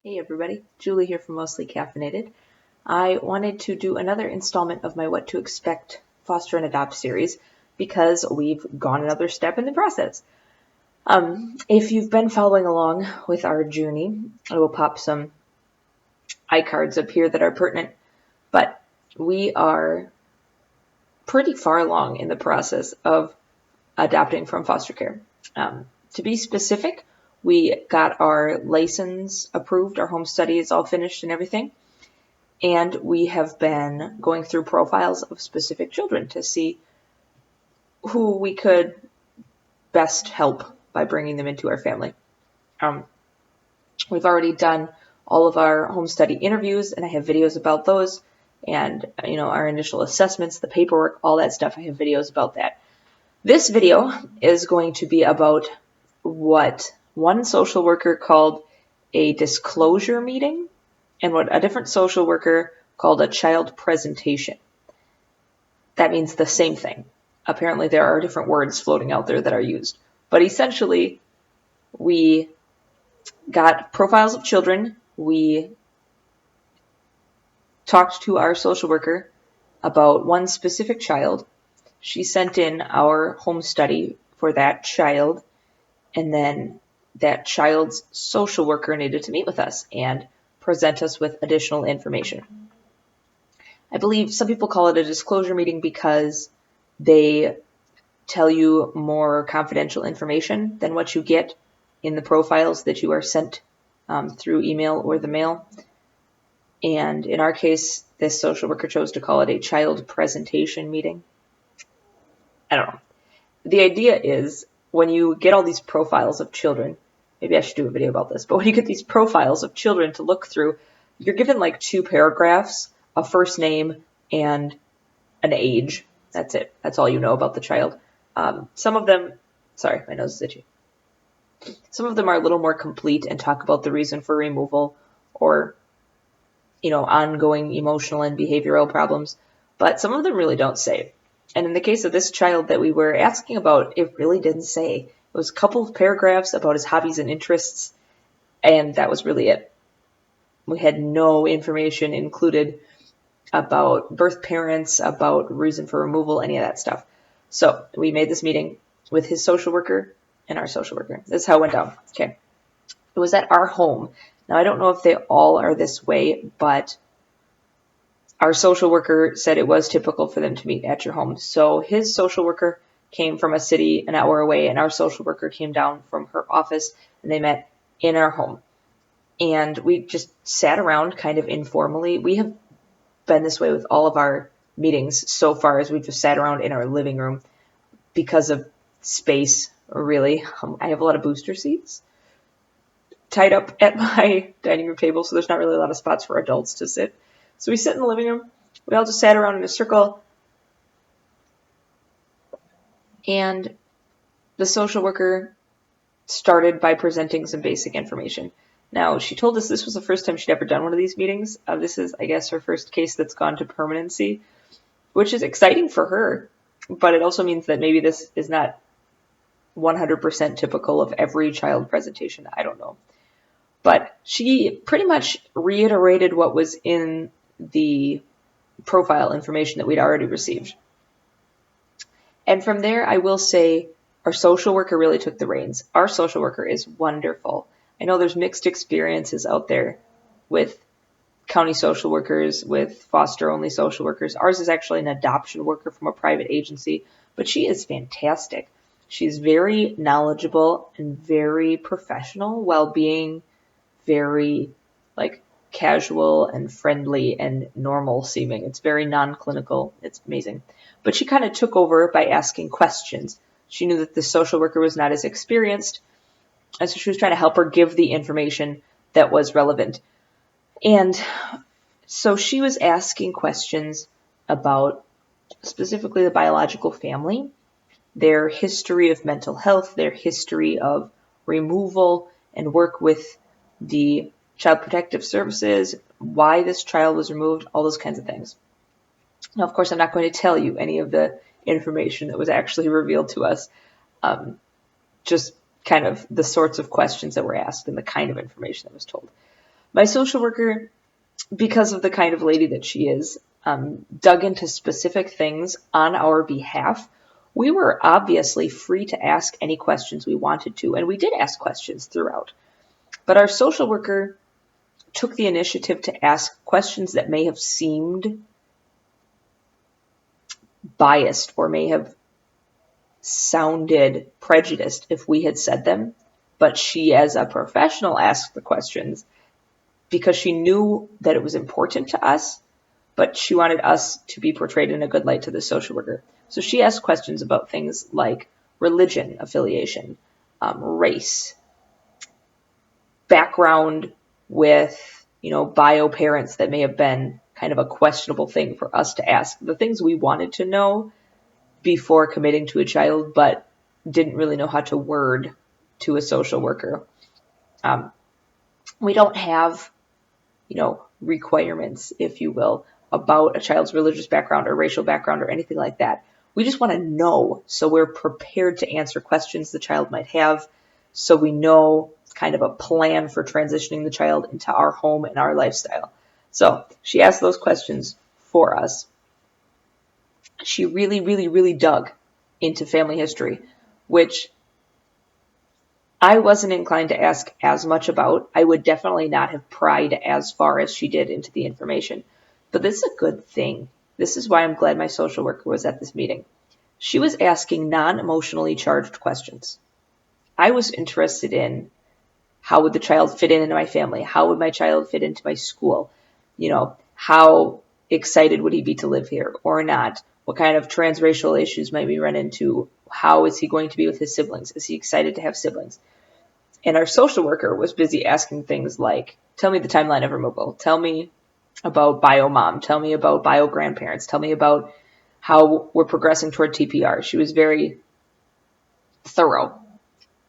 Hey everybody, Julie here from Mostly Caffeinated. I wanted to do another installment of my What to Expect Foster and Adopt series because we've gone another step in the process. If you've been following along with our journey, I will pop some iCards up here that are pertinent, but we are pretty far along in the process of adopting from foster care. To be specific, we got our license approved, our home study is all finished and everything, and we have been going through profiles of specific children to see who we could best help by bringing them into our family. We've already done all of our home study interviews, and I have videos about those, and our initial assessments, the paperwork, all that stuff. I have videos about that. This video is going to be about what one social worker called a disclosure meeting and what a different social worker called a child presentation. That means the same thing. Apparently there are different words floating out there that are used. But essentially, we got profiles of children. We talked to our social worker about one specific child. She sent in our home study for that child, and then that child's social worker needed to meet with us and present us with additional information. I believe some people call it a disclosure meeting because they tell you more confidential information than what you get in the profiles that you are sent through email or the mail. And in our case, this social worker chose to call it a child presentation meeting. I don't know. The idea is when you get all these profiles of children, maybe I should do a video about this, but when you get these profiles of children to look through, you're given like 2 paragraphs, a first name and an age. That's it. That's all you know about the child. Some of them, sorry, my nose is itchy. Some of them are a little more complete and talk about the reason for removal or, ongoing emotional and behavioral problems, but some of them really don't say. And in the case of this child that we were asking about, it really didn't say. It was a couple of paragraphs about his hobbies and interests, and that was really it. We had no information included about birth parents, about reason for removal, any of that stuff. So we made this meeting with his social worker and our social worker. This is how it went down. Okay. It was at our home. Now, I don't know if they all are this way, but our social worker said it was typical for them to meet at your home. So his social worker came from a city an hour away, and our social worker came down from her office, and they met in our home. And we just sat around kind of informally. We have been this way with all of our meetings so far, as we just sat around in our living room because of space, really. I have a lot of booster seats tied up at my dining room table, so there's not really a lot of spots for adults to sit. So we sit in the living room. We all just sat around in a circle. And the social worker started by presenting some basic information. Now, she told us this was the first time she'd ever done one of these meetings. This is, I guess, her first case that's gone to permanency, which is exciting for her. But it also means that maybe this is not 100% typical of every child presentation. I don't know. But she pretty much reiterated what was in the profile information that we'd already received. And from there, I will say our social worker really took the reins. Our social worker is wonderful. I know there's mixed experiences out there with county social workers, with foster-only social workers. Ours is actually an adoption worker from a private agency, but she is fantastic. She's very knowledgeable and very professional while being very casual and friendly and normal seeming. It's very non-clinical. It's amazing. But she kind of took over by asking questions. She knew that the social worker was not as experienced, and so she was trying to help her give the information that was relevant. And so she was asking questions about specifically the biological family, their history of mental health, their history of removal, and work with the Child Protective Services, why this child was removed, all those kinds of things. Now, of course, I'm not going to tell you any of the information that was actually revealed to us, just kind of the sorts of questions that were asked and the kind of information that was told. My social worker, because of the kind of lady that she is, dug into specific things on our behalf. We were obviously free to ask any questions we wanted to, and we did ask questions throughout. But our social worker took the initiative to ask questions that may have seemed biased or may have sounded prejudiced if we had said them. But she, as a professional, asked the questions because she knew that it was important to us, but she wanted us to be portrayed in a good light to the social worker. So she asked questions about things like religion affiliation, race, background with, bio parents that may have been kind of a questionable thing for us to ask. The things we wanted to know before committing to a child, but didn't really know how to word to a social worker. We don't have, requirements, if you will, about a child's religious background or racial background or anything like that. We just want to know so we're prepared to answer questions the child might have, so we know kind of a plan for transitioning the child into our home and our lifestyle. So she asked those questions for us. She really, really, really dug into family history, which I wasn't inclined to ask as much about. I would definitely not have pried as far as she did into the information. But this is a good thing. This is why I'm glad my social worker was at this meeting. She was asking non-emotionally charged questions. I was interested in how would the child fit into my family? How would my child fit into my school? How excited would he be to live here or not? What kind of transracial issues might we run into? How is he going to be with his siblings? Is he excited to have siblings? And our social worker was busy asking things like, tell me the timeline of removal. Tell me about bio mom. Tell me about bio grandparents. Tell me about how we're progressing toward TPR. She was very thorough.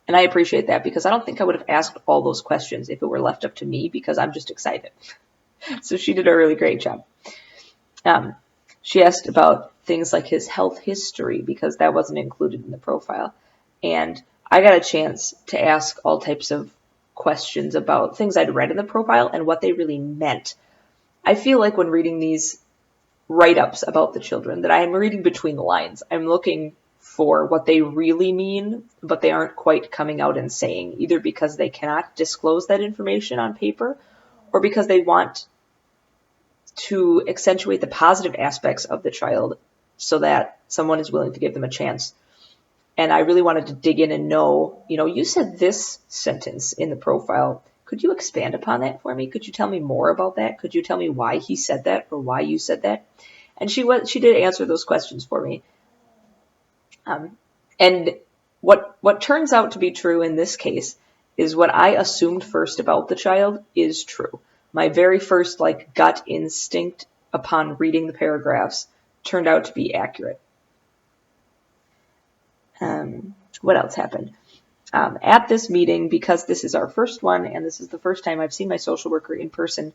And I appreciate that because I don't think I would have asked all those questions if it were left up to me because I'm just excited. So she did a really great job. She asked about things like his health history because that wasn't included in the profile. And I got a chance to ask all types of questions about things I'd read in the profile and what they really meant. I feel like when reading these write-ups about the children that I am reading between the lines. I'm looking for what they really mean, but they aren't quite coming out and saying, either because they cannot disclose that information on paper or because they want to accentuate the positive aspects of the child so that someone is willing to give them a chance. And I really wanted to dig in and know, you said this sentence in the profile. Could you expand upon that for me? Could you tell me more about that? Could you tell me why he said that or why you said that? And she did answer those questions for me. And what turns out to be true in this case is what I assumed first about the child is true. My very first gut instinct upon reading the paragraphs turned out to be accurate. What else happened? At this meeting, because this is our first one and this is the first time I've seen my social worker in person,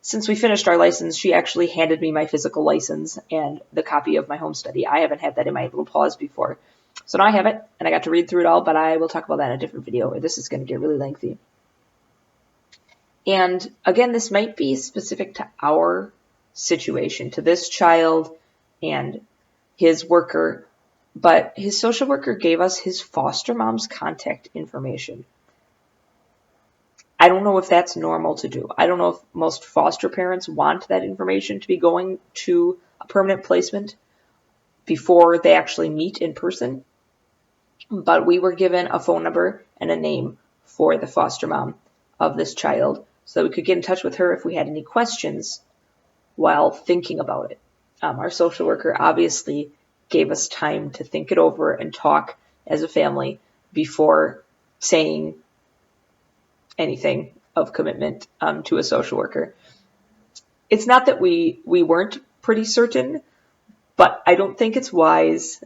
since we finished our license, she actually handed me my physical license and the copy of my home study. I haven't had that in my little paws before. So now I have it, and I got to read through it all, but I will talk about that in a different video. This is going to get really lengthy. And again, this might be specific to our situation, to this child and his worker, but his social worker gave us his foster mom's contact information. I don't know if that's normal to do. I don't know if most foster parents want that information to be going to a permanent placement before they actually meet in person. But we were given a phone number and a name for the foster mom of this child so that we could get in touch with her if we had any questions while thinking about it. Our social worker obviously gave us time to think it over and talk as a family before saying anything of commitment to a social worker. It's not that we weren't pretty certain, but I don't think it's wise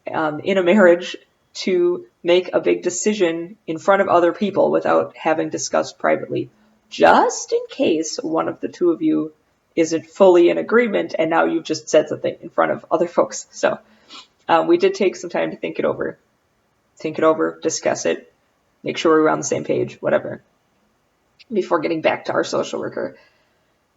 in a marriage to make a big decision in front of other people without having discussed privately, just in case one of the two of you isn't fully in agreement and now you've just said something in front of other folks. So we did take some time to think it over, discuss it, make sure we were on the same page, whatever. before getting back to our social worker.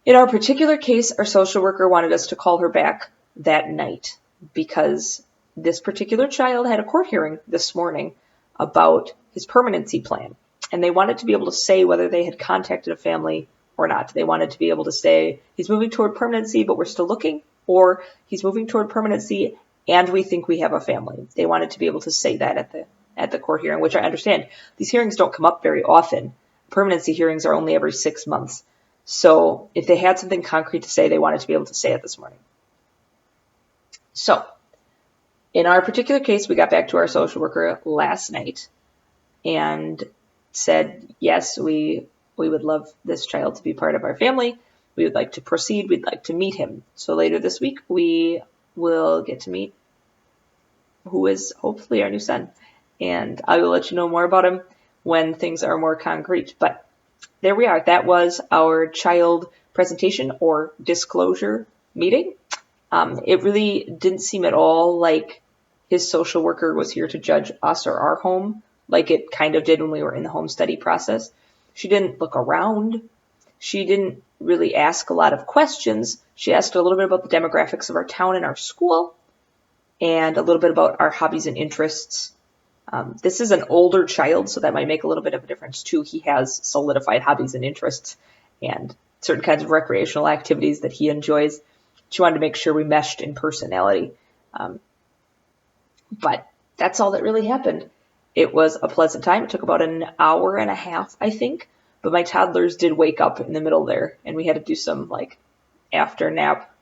In our particular case, our social worker wanted us to call her back that night because this particular child had a court hearing this morning about his permanency plan. And they wanted to be able to say whether they had contacted a family or not. They wanted to be able to say, he's moving toward permanency, but we're still looking, or he's moving toward permanency and we think we have a family. They wanted to be able to say that at the court hearing, which I understand. These hearings don't come up very often. Permanency hearings are only every 6 months. So if they had something concrete to say, they wanted to be able to say it this morning. So in our particular case, we got back to our social worker last night and said, yes, we would love this child to be part of our family. We would like to proceed. We'd like to meet him. So later this week, we will get to meet who is hopefully our new son. And I will let you know more about him when things are more concrete. But there we are. That was our child presentation or disclosure meeting. It really didn't seem at all like his social worker was here to judge us or our home, like it kind of did when we were in the home study process. She didn't look around. She didn't really ask a lot of questions. She asked a little bit about the demographics of our town and our school, and a little bit about our hobbies and interests. This is an older child, so that might make a little bit of a difference too. He has solidified hobbies and interests and certain kinds of recreational activities that he enjoys. She wanted to make sure we meshed in personality. But that's all that really happened. It was a pleasant time. It took about an hour and a half, I think. But my toddlers did wake up in the middle there, and we had to do some after nap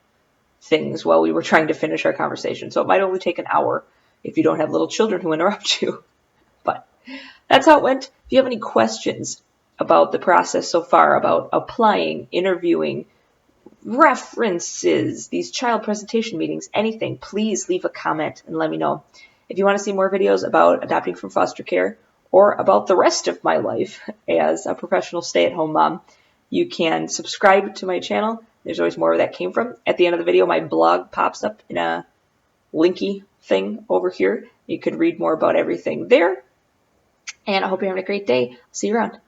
things while we were trying to finish our conversation. So it might only take an hour if you don't have little children who interrupt you. But that's how it went. If you have any questions about the process so far, about applying, interviewing, references, these child presentation meetings, anything, please leave a comment and let me know. If you want to see more videos about adopting from foster care or about the rest of my life as a professional stay-at-home mom, you can subscribe to my channel. There's always more where that came from. At the end of the video, my blog pops up in a linky thing over here. You could read more about everything there. And I hope you're having a great day. See you around.